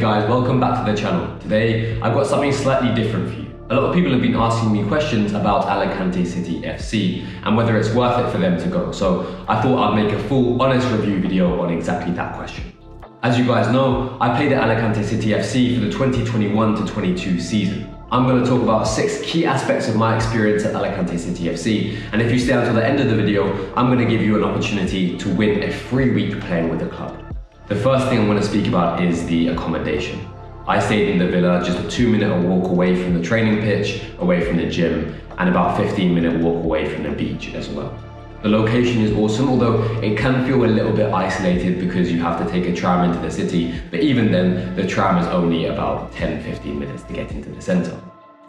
guys, welcome back to the channel. Today, I've got something slightly different for you. A lot of people have been asking me questions about Alicante City FC and whether it's worth it for them to go. So I thought I'd make a full, honest review video on exactly that question. As you guys know, I played at Alicante City FC for the 2021-22 season. I'm going to talk about 6 key aspects of my experience at Alicante City FC, and if you stay until the end of the video, I'm going to give you an opportunity to win a free week playing with the club. The first thing I'm going to speak about is the accommodation. I stayed in the villa, just a 2-minute walk away from the training pitch, away from the gym, and about a 15-minute walk away from the beach as well. The location is awesome, although it can feel a little bit isolated because you have to take a tram into the city, but even then, the tram is only about 10-15 minutes to get into the centre.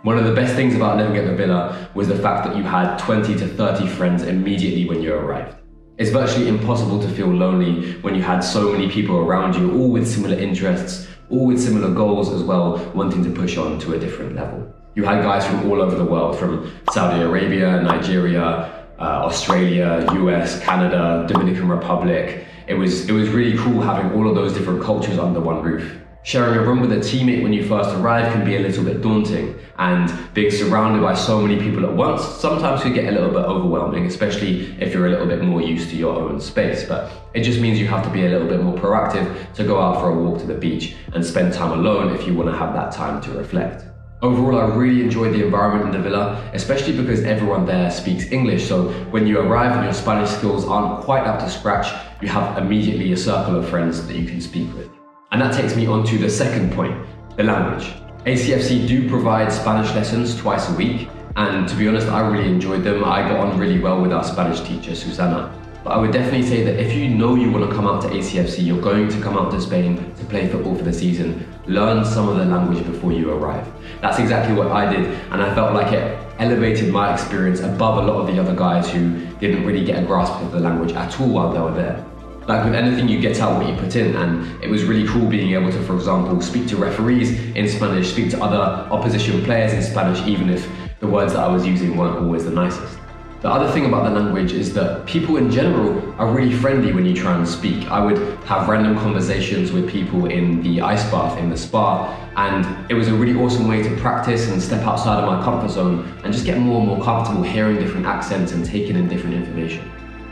One of the best things about living at the villa was the fact that you had 20 to 30 friends immediately when you arrived. It's virtually impossible to feel lonely when you had so many people around you, all with similar interests, all with similar goals as well, wanting to push on to a different level. You had guys from all over the world, from Saudi Arabia, Nigeria, Australia, US, Canada, Dominican Republic. It was really cool having all of those different cultures under one roof. Sharing a room with a teammate when you first arrive can be a little bit daunting, and being surrounded by so many people at once sometimes could get a little bit overwhelming, especially if you're a little bit more used to your own space. But it just means you have to be a little bit more proactive to go out for a walk to the beach and spend time alone if you want to have that time to reflect. Overall, I really enjoyed the environment in the villa, especially because everyone there speaks English, so when you arrive and your Spanish skills aren't quite up to scratch, you have immediately a circle of friends that you can speak with. And that takes me on to the second point, the language. ACFC do provide Spanish lessons twice a week, and to be honest, I really enjoyed them. I got on really well with our Spanish teacher, Susana. But I would definitely say that if you know you want to come out to ACFC, you're going to come out to Spain to play football for the season, learn some of the language before you arrive. That's exactly what I did, and I felt like it elevated my experience above a lot of the other guys who didn't really get a grasp of the language at all while they were there. Like with anything, you get out what you put in, and it was really cool being able to, for example, speak to referees in Spanish, speak to other opposition players in Spanish, even if the words that I was using weren't always the nicest. The other thing about the language is that people in general are really friendly when you try and speak. I would have random conversations with people in the ice bath, in the spa, and it was a really awesome way to practice and step outside of my comfort zone and just get more and more comfortable hearing different accents and taking in different information.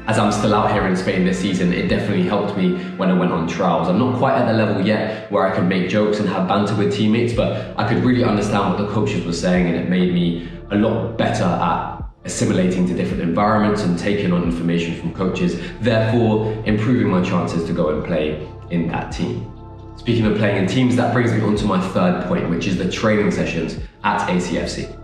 As I'm still out here in Spain this season, it definitely helped me when I went on trials. I'm not quite at the level yet where I could make jokes and have banter with teammates, but I could really understand what the coaches were saying, and it made me a lot better at assimilating to different environments and taking on information from coaches, therefore improving my chances to go and play in that team. Speaking of playing in teams, that brings me on to my third point, which is the training sessions at ACFC.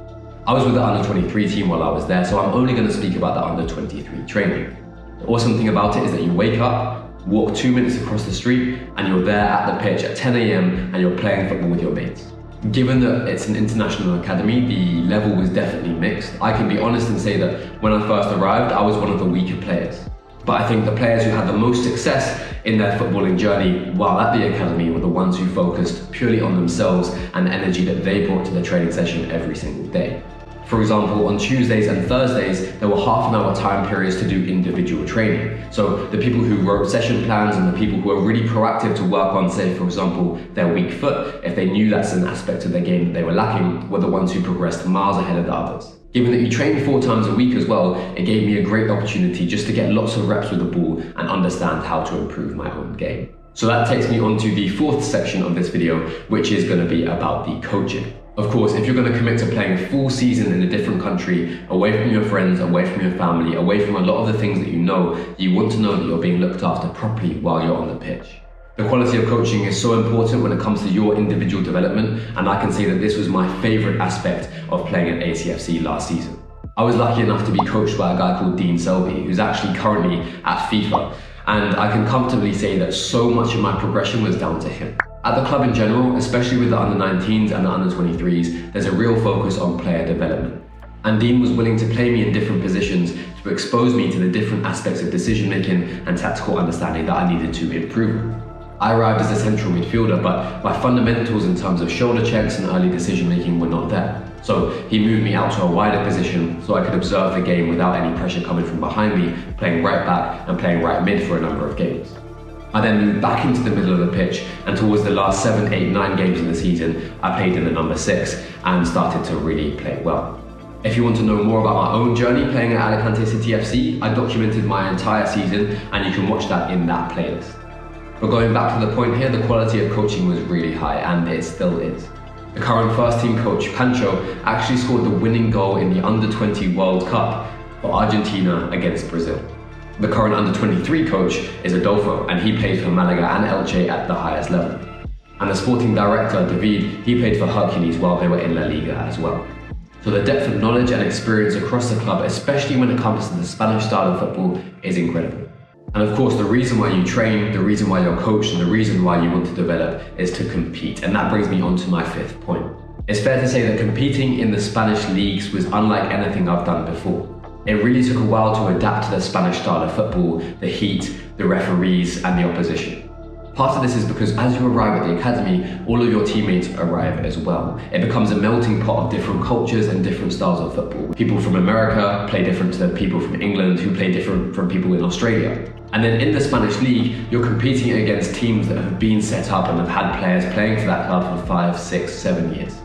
I was with the under-23 team while I was there, so I'm only going to speak about the under-23 training. The awesome thing about it is that you wake up, walk 2 minutes across the street, and you're there at the pitch at 10 AM and you're playing football with your mates. Given that it's an international academy, the level was definitely mixed. I can be honest and say that when I first arrived, I was one of the weaker players. But I think the players who had the most success in their footballing journey while at the academy were the ones who focused purely on themselves and the energy that they brought to the training session every single day. For example, on Tuesdays and Thursdays, there were half-an-hour time periods to do individual training. So the people who wrote session plans and the people who were really proactive to work on, say, for example, their weak foot, if they knew that's an aspect of their game that they were lacking, were the ones who progressed miles ahead of the others. Given that you trained 4 times a week as well, it gave me a great opportunity just to get lots of reps with the ball and understand how to improve my own game. So that takes me on to the fourth section of this video, which is going to be about the coaching. Of course, if you're going to commit to playing a full season in a different country, away from your friends, away from your family, away from a lot of the things that you want to know that you're being looked after properly while you're on the pitch. The quality of coaching is so important when it comes to your individual development, and I can say that this was my favourite aspect of playing at ACFC last season. I was lucky enough to be coached by a guy called Dean Selby, who's actually currently at FIFA, and I can comfortably say that so much of my progression was down to him. At the club in general, especially with the under-19s and the under-23s, there's a real focus on player development. And Dean was willing to play me in different positions to expose me to the different aspects of decision-making and tactical understanding that I needed to improve. I arrived as a central midfielder, but my fundamentals in terms of shoulder checks and early decision-making were not there. So he moved me out to a wider position so I could observe the game without any pressure coming from behind me, playing right back and playing right mid for a number of games. I then moved back into the middle of the pitch, and towards the last 7, 8, 9 games of the season, I played in the number 6 and started to really play well. If you want to know more about my own journey playing at Alicante City FC, I documented my entire season and you can watch that in that playlist. But going back to the point here, the quality of coaching was really high, and it still is. The current first team coach, Pancho, actually scored the winning goal in the Under-20 World Cup for Argentina against Brazil. The current Under-23 coach is Adolfo, and he played for Malaga and Elche at the highest level. And the sporting director, David, he played for Hercules while they were in La Liga as well. So the depth of knowledge and experience across the club, especially when it comes to the Spanish style of football, is incredible. And of course, the reason why you train, the reason why you're coached, and the reason why you want to develop is to compete. And that brings me on to my 5th point. It's fair to say that competing in the Spanish leagues was unlike anything I've done before. It really took a while to adapt to the Spanish style of football, the heat, the referees, and the opposition. Part of this is because as you arrive at the academy, all of your teammates arrive as well. It becomes a melting pot of different cultures and different styles of football. People from America play different to people from England, who play different from people in Australia. And then in the Spanish league, you're competing against teams that have been set up and have had players playing for that club for 5, 6, 7 years.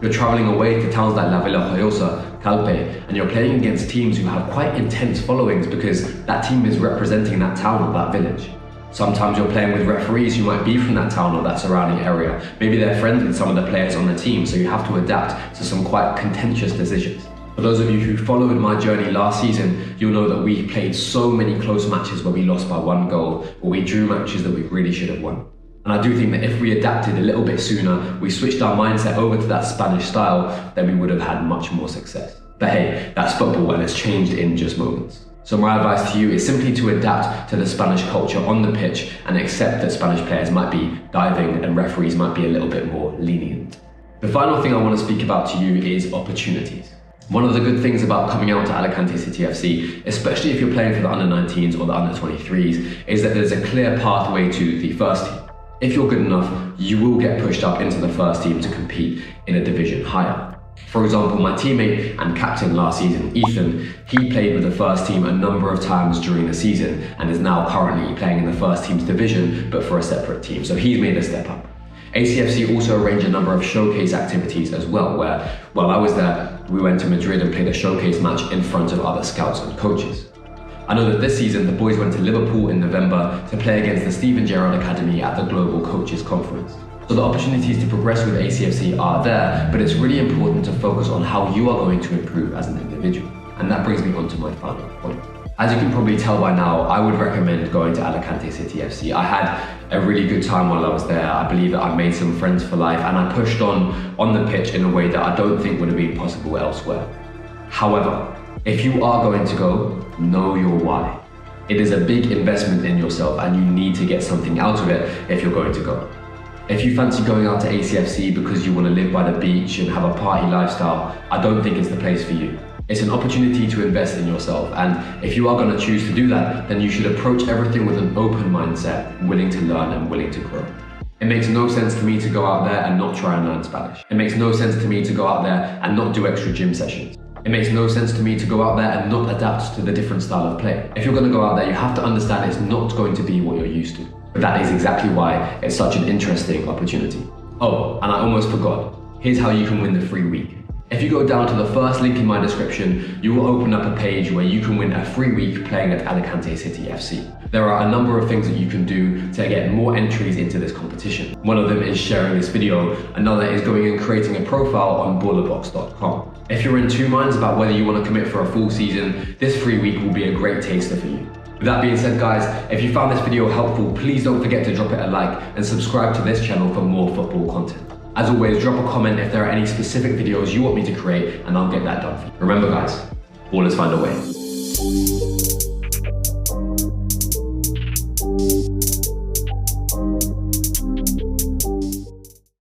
You're traveling away to towns like La Villaraigosa, Calpe, and you're playing against teams who have quite intense followings because that team is representing that town or that village. Sometimes you're playing with referees who might be from that town or that surrounding area. Maybe they're friends with some of the players on the team, so you have to adapt to some quite contentious decisions. For those of you who followed my journey last season, you'll know that we played so many close matches where we lost by 1 goal, or we drew matches that we really should have won. And I do think that if we adapted a little bit sooner, we switched our mindset over to that Spanish style, then we would have had much more success. But hey, that's football and it's changed in just moments. So my advice to you is simply to adapt to the Spanish culture on the pitch and accept that Spanish players might be diving and referees might be a little bit more lenient. The final thing I want to speak about to you is opportunities. One of the good things about coming out to Alicante City FC, especially if you're playing for the under-19s or the under-23s, is that there's a clear pathway to the first team. If you're good enough, you will get pushed up into the first team to compete in a division higher. For example, my teammate and captain last season, Ethan, he played with the first team a number of times during the season and is now currently playing in the first team's division, but for a separate team. So he's made a step up. ACFC also arranged a number of showcase activities as well, where while I was there, we went to Madrid and played a showcase match in front of other scouts and coaches. I know that this season, the boys went to Liverpool in November to play against the Steven Gerrard Academy at the Global Coaches Conference. So the opportunities to progress with ACFC are there, but it's really important to focus on how you are going to improve as an individual. And that brings me on to my final point. As you can probably tell by now, I would recommend going to Alicante City FC. I had a really good time while I was there. I believe that I made some friends for life and I pushed on the pitch in a way that I don't think would have been possible elsewhere. However, if you are going to go, know your why. It is a big investment in yourself and you need to get something out of it if you're going to go. If you fancy going out to ACFC because you want to live by the beach and have a party lifestyle, I don't think it's the place for you. It's an opportunity to invest in yourself, and if you are going to choose to do that, then you should approach everything with an open mindset, willing to learn and willing to grow. It makes no sense to me to go out there and not try and learn Spanish. It makes no sense to me to go out there and not do extra gym sessions. It makes no sense to me to go out there and not adapt to the different style of play. If you're going to go out there, you have to understand it's not going to be what you're used to. But that is exactly why it's such an interesting opportunity. Oh, and I almost forgot. Here's how you can win the free week. If you go down to the first link in my description, you will open up a page where you can win a free week playing at Alicante City FC. There are a number of things that you can do to get more entries into this competition. One of them is sharing this video, another is going and creating a profile on ballerbox.com. If you're in 2 minds about whether you want to commit for a full season, this free week will be a great taster for you. With that being said, guys, if you found this video helpful, please don't forget to drop it a like and subscribe to this channel for more football content. As always, drop a comment if there are any specific videos you want me to create and I'll get that done for you. Remember guys, ballers find a way.